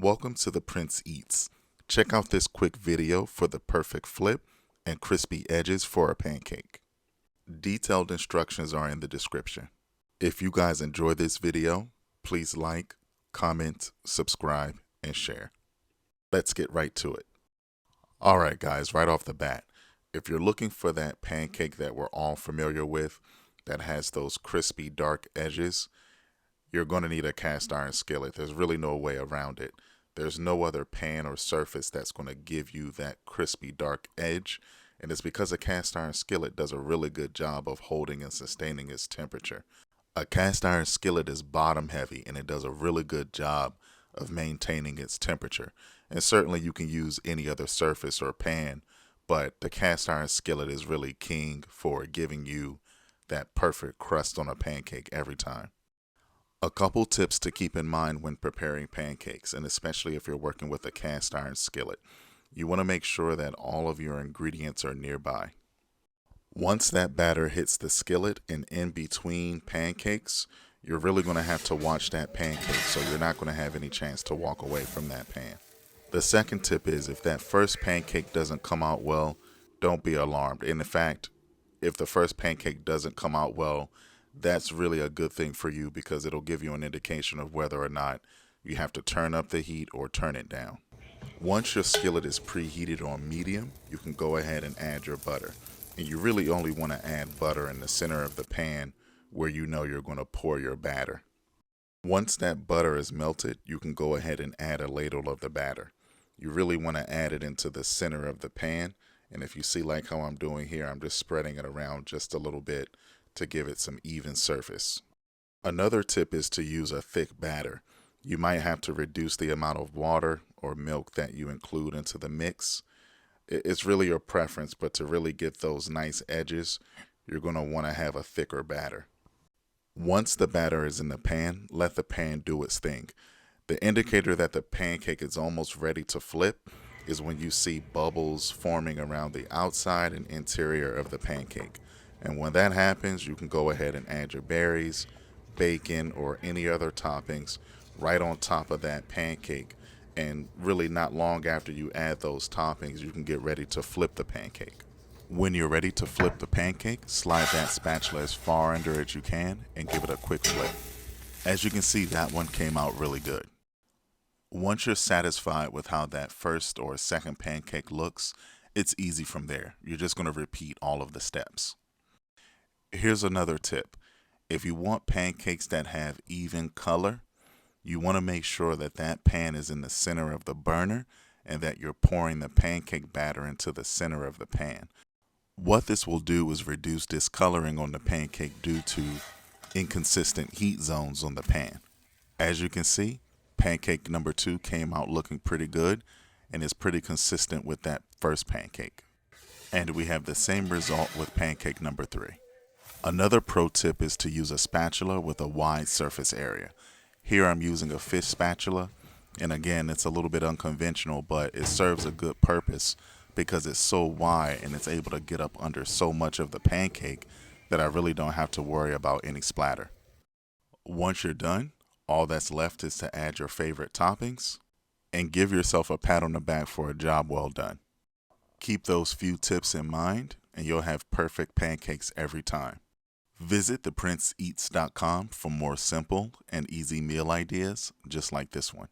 Welcome to the Prince Eats. Check out this quick video for the perfect flip and crispy edges for a pancake. Detailed instructions are in the description. If you guys enjoy this video, please like, comment, subscribe, and share. Let's get right to it. Alright guys, right off the bat, if you're looking for that pancake that we're all familiar with, that has those crispy dark edges, you're going to need a cast iron skillet. There's really no way around it. There's no other pan or surface that's going to give you that crispy dark edge, and it's because a cast iron skillet does a really good job of holding and sustaining its temperature. A cast iron skillet is bottom heavy, and it does a really good job of maintaining its temperature. And certainly you can use any other surface or pan, but the cast iron skillet is really king for giving you that perfect crust on a pancake every time. A couple tips to keep in mind when preparing pancakes, and especially if you're working with a cast iron skillet. You want to make sure that all of your ingredients are nearby. Once that batter hits the skillet and in between pancakes, you're really going to have to watch that pancake, so you're not going to have any chance to walk away from that pan. The second tip is, if that first pancake doesn't come out well, don't be alarmed. In fact, if the first pancake doesn't come out well, that's really a good thing for you, because it'll give you an indication of whether or not you have to turn up the heat or turn it down. Once your skillet is preheated on medium, you can go ahead and add your butter. And you really only want to add butter in the center of the pan where you know you're going to pour your batter. Once that butter is melted, you can go ahead and add a ladle of the batter. You really want to add it into the center of the pan. And if you see like how I'm doing here, I'm just spreading it around just a little bit to give it some even surface. Another tip is to use a thick batter. You might have to reduce the amount of water or milk that you include into the mix. It's really your preference, but to really get those nice edges, you're going to want to have a thicker batter. Once the batter is in the pan, let the pan do its thing. The indicator that the pancake is almost ready to flip is when you see bubbles forming around the outside and interior of the pancake. And when that happens, you can go ahead and add your berries, bacon, or any other toppings right on top of that pancake. And really not long after you add those toppings, you can get ready to flip the pancake. When you're ready to flip the pancake, slide that spatula as far under as you can and give it a quick flip. As you can see, that one came out really good. Once you're satisfied with how that first or second pancake looks, it's easy from there. You're just going to repeat all of the steps. Here's another tip. If you want pancakes that have even color, you want to make sure that that pan is in the center of the burner and that you're pouring the pancake batter into the center of the pan. What this will do is reduce discoloring on the pancake due to inconsistent heat zones on the pan. As you can see, pancake number 2 came out looking pretty good and is pretty consistent with that first pancake. And we have the same result with pancake number 3. Another pro tip is to use a spatula with a wide surface area. Here I'm using a fish spatula, and again, it's a little bit unconventional, but it serves a good purpose because it's so wide and it's able to get up under so much of the pancake that I really don't have to worry about any splatter. Once you're done, all that's left is to add your favorite toppings and give yourself a pat on the back for a job well done. Keep those few tips in mind and you'll have perfect pancakes every time. Visit theprinceeats.com for more simple and easy meal ideas just like this one.